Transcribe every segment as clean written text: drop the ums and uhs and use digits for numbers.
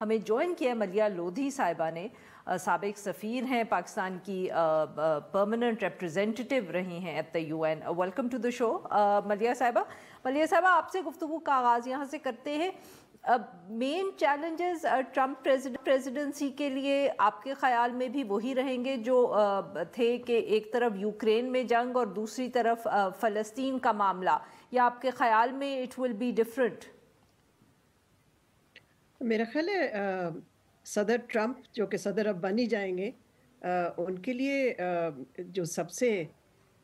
ہمیں جوائن کیا ملیہ لودھی صاحبہ نے، سابق سفیر ہیں، پاکستان کی پرماننٹ ریپریزنٹیٹیو رہی ہیں at the U N. Welcome to the show Maleeha صاحبہ. ملیہ صاحبہ، آپ سے گفتگو کا آغاز یہاں سے کرتے ہیں. مین چیلنجز ٹرمپ پریزیڈنسی کے لیے آپ کے خیال میں بھی وہی رہیں گے جو تھے کہ ایک طرف یوکرین میں جنگ اور دوسری طرف فلسطین کا معاملہ، یا آپ کے خیال میں اٹ ول بی ڈفرنٹ؟ میرا خیال ہے صدر ٹرمپ جو کہ صدر اب بن ہی جائیں گے، ان کے لیے جو سب سے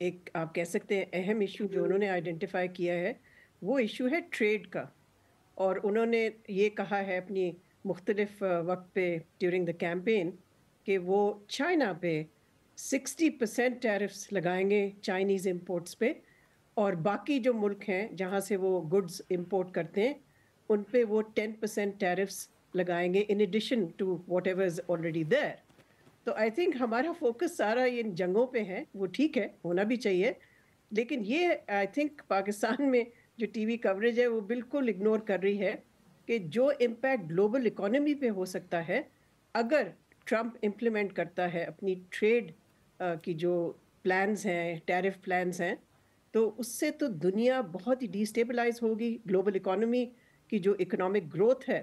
ایک آپ کہہ سکتے ہیں اہم ایشو جو انہوں نے آئیڈینٹیفائی کیا ہے، وہ ایشو ہے ٹریڈ کا. اور انہوں نے یہ کہا ہے اپنی مختلف وقت پہ ڈیورنگ دا کیمپین کہ وہ چائنا پہ 60% ٹیرفس لگائیں گے چائنیز امپورٹس پہ، اور باقی جو ملک ہیں جہاں سے وہ گڈز امپورٹ کرتے ہیں ان پہ وہ 10% ٹیرفس لگائیں گے in addition to whatever is already there. تو آئی تھنک ہمارا فوکس سارا ان جنگوں پہ ہے، وہ ٹھیک ہے، ہونا بھی چاہیے، لیکن یہ آئی تھنک پاکستان میں جو ٹی وی کوریج ہے وہ بالکل اگنور کر رہی ہے کہ جو امپیکٹ گلوبل اکانومی پہ ہو سکتا ہے اگر ٹرمپ امپلیمنٹ کرتا ہے اپنی ٹریڈ کی جو پلانز ہیں، ٹیرف پلانز ہیں، تو اس سے تو دنیا بہت ہی ڈیسٹیبلائز ہوگی. گلوبل اکانومی کی جو اکنامک گروتھ ہے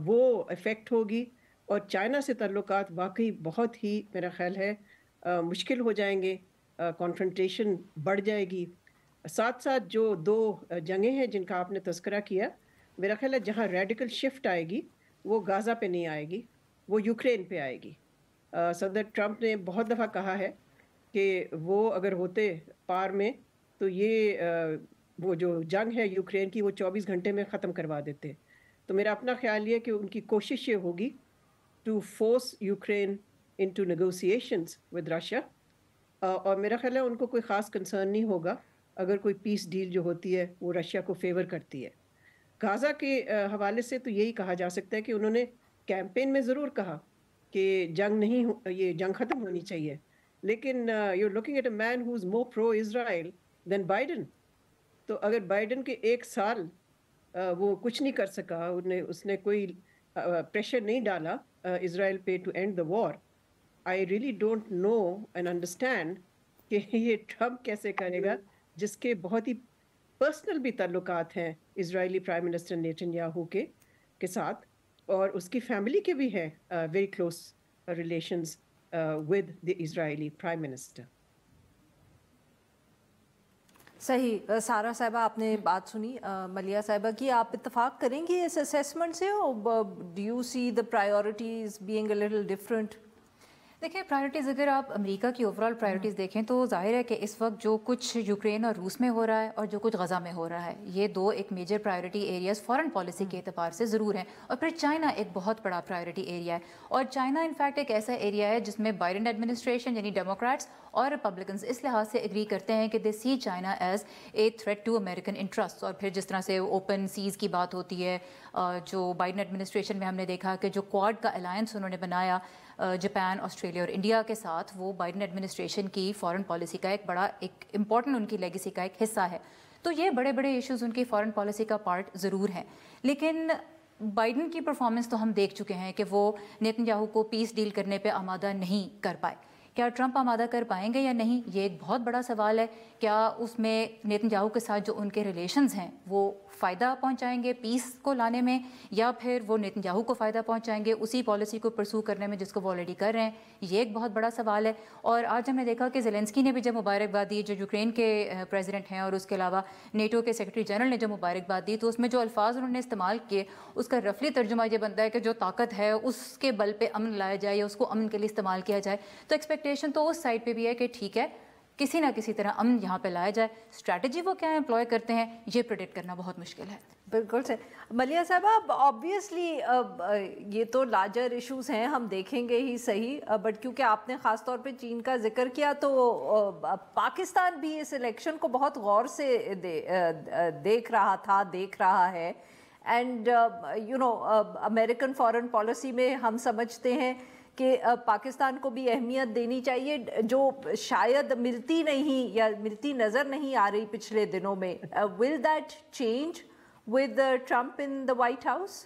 وہ افیکٹ ہوگی، اور چائنا سے تعلقات واقعی بہت ہی میرا خیال ہے مشکل ہو جائیں گے، کانفرنٹیشن بڑھ جائے گی. ساتھ ساتھ جو دو جنگیں ہیں جن کا آپ نے تذکرہ کیا، میرا خیال ہے جہاں ریڈیکل شفٹ آئے گی وہ غازہ پہ نہیں آئے گی، وہ یوکرین پہ آئے گی. صدر ٹرمپ نے بہت دفعہ کہا ہے کہ وہ اگر ہوتے پار میں تو یہ وہ جو جنگ ہے یوکرین کی وہ 24 گھنٹے میں ختم کروا دیتے. تو میرا اپنا خیال یہ کہ ان کی کوشش یہ ہوگی to force Ukraine into negotiations with Russia, اور میرا خیال ہے ان کو کوئی خاص کنسرن نہیں ہوگا اگر کوئی پیس ڈیل جو ہوتی ہے وہ رشیا کو فیور کرتی ہے. غازہ کے حوالے سے تو یہی کہا جا سکتا ہے کہ انہوں نے کیمپین میں ضرور کہا کہ جنگ نہیں، یہ جنگ ختم ہونی چاہیے، لیکن you looking at a man who is more pro Israel than Biden. تو اگر بائیڈن کے ایک سال وہ کچھ نہیں کر سکا، اس نے کوئی پریشر نہیں ڈالا اسرائیل پہ to end the war, I really don't know and understand کہ یہ ٹرمپ کیسے کرے گا جس کے بہت ہی پرسنل بھی تعلقات ہیں Israeli prime minister Netanyahu کے ساتھ، اور اس کی فیملی کے بھی ہیں very close relations with the Israeli prime minister. صحیح. سارہ صاحبہ، آپ نے بات سنی ملیہ صاحبہ کی، آپ اتفاق کریں گی اس اسیسمنٹ سے؟ Do you see the priorities being a little different? دیکھیں، پرائیورٹیز اگر آپ امریکہ کی اوور آل پرائیورٹیز دیکھیں تو ظاہر ہے کہ اس وقت جو کچھ یوکرین اور روس میں ہو رہا ہے اور جو کچھ غزہ میں ہو رہا ہے، یہ دو ایک major priority areas foreign policy کے اعتبار سے ضرور ہیں. اور پھر چائنا ایک بہت بڑا پرائیورٹی ایریا ہے، اور چائنا انفیکٹ ایک ایسا ایریا ہے جس میں بائیڈن ایڈمنسٹریشن یعنی ڈیموکریٹس اور ریپبلکنز اس لحاظ سے ایگری کرتے ہیں کہ they see China as a threat to American interest. اور پھر جس طرح سے اوپن سیز کی بات ہوتی ہے، جو بائیڈن ایڈمنسٹریشن میں ہم نے دیکھا کہ جو کوڈ کا الائنس انہوں نے بنایا جاپان، آسٹریلیا اور انڈیا کے ساتھ، وہ بائیڈن ایڈمنسٹریشن کی فارن پالیسی کا ایک بڑا ایک امپورٹنٹ ان کی لیگیسی کا ایک حصہ ہے. تو یہ بڑے بڑے ایشوز ان کی فارن پالیسی کا پارٹ ضرور ہیں. لیکن بائیڈن کی پرفارمنس تو ہم دیکھ چکے ہیں کہ وہ نیتن یاہو کو پیس ڈیل کرنے پہ آمادہ نہیں کر پائے. کیا ٹرمپ آمادہ کر پائیں گے یا نہیں، یہ ایک بہت بڑا سوال ہے. کیا اس میں نیتن یاہو کے ساتھ جو ان کے ریلیشنز ہیں وہ فائدہ پہنچائیں گے پیس کو لانے میں، یا پھر وہ نیتن یاہو کو فائدہ پہنچائیں گے اسی پالیسی کو پرسو کرنے میں جس کو وہ آلریڈی کر رہے ہیں؟ یہ ایک بہت بڑا سوال ہے. اور آج ہم نے دیکھا کہ زیلنسکی نے بھی جب مبارکباد دی، جو یوکرین کے پریزیڈنٹ ہیں، اور اس کے علاوہ نیٹو کے سیکرٹری جنرل نے جو مبارکباد دی، تو اس میں جو الفاظ انہوں نے استعمال کیے اس کا رفلی ترجمہ یہ بنتا ہے کہ جو طاقت ہے اس کے بل پہ امن لایا جائے یا اس کو امن کے لیے استعمال کیا جائے. تو ایکسپیکٹیشن تو اس سائڈ پہ بھی ہے کہ ٹھیک ہے، کسی نہ کسی طرح امن یہاں پہ لایا جائے. اسٹریٹجی وہ کیا امپلوائے کرتے ہیں یہ پریڈکٹ کرنا بہت مشکل ہے. بالکل سے. ملیہ صاحبہ، آبویسلی یہ تو لارجر ایشوز ہیں، ہم دیکھیں گے ہی صحیح، بٹ کیونکہ آپ نے خاص طور پہ چین کا ذکر کیا تو پاکستان بھی اس الیکشن کو بہت غور سے دیکھ رہا ہے. And you know American foreign policy میں ہم سمجھتے ہیں کہ پاکستان کو بھی اہمیت دینی چاہیے، جو شاید ملتی نہیں یا ملتی نظر نہیں آ رہی پچھلے دنوں میں. Will that change with Trump in the White House?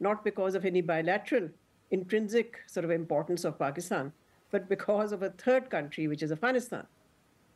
not because of any bilateral intrinsic sort of importance of Pakistan, but because of a third country, which is Afghanistan.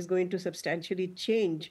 is going to substantially change.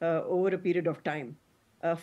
over a period of time.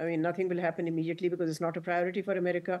I mean, nothing will happen immediately because it's not a priority for America.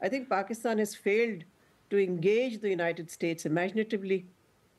I think Pakistan has failed to engage the United States imaginatively,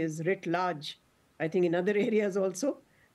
is writ large, I think in other areas also.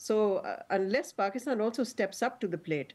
So unless Pakistan also steps up to the plate,